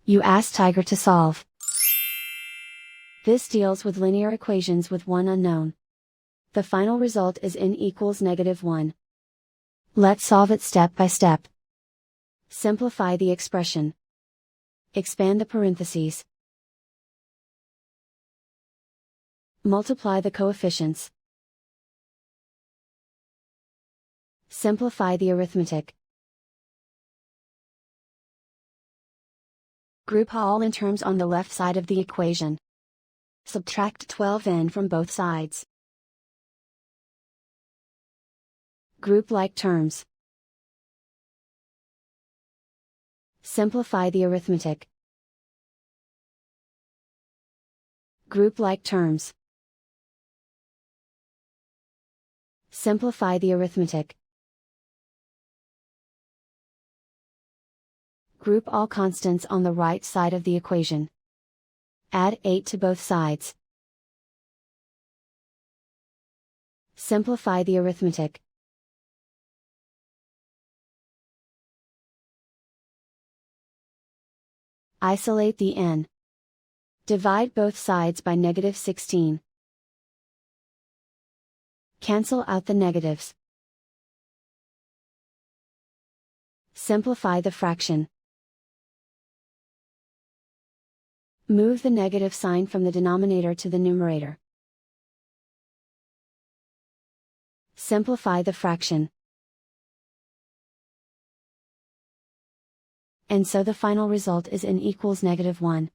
You ask Tiger to solve. This deals with linear equations with one unknown. The final result is n equals -1. Let's solve it step by step. Simplify the expression. Expand the parentheses. Multiply the coefficients. Simplify the arithmetic. Group all in terms on the left side of the equation. Subtract 12n from both sides. Group like terms. Simplify the arithmetic. Group like terms. Simplify the arithmetic. Group all constants on the right side of the equation. Add 8 to both sides. Simplify the arithmetic. Isolate the n. Divide both sides by -16. Cancel out the negatives. Simplify the fraction. Move the negative sign from the denominator to the numerator. Simplify the fraction. And so the final result is n equals -1.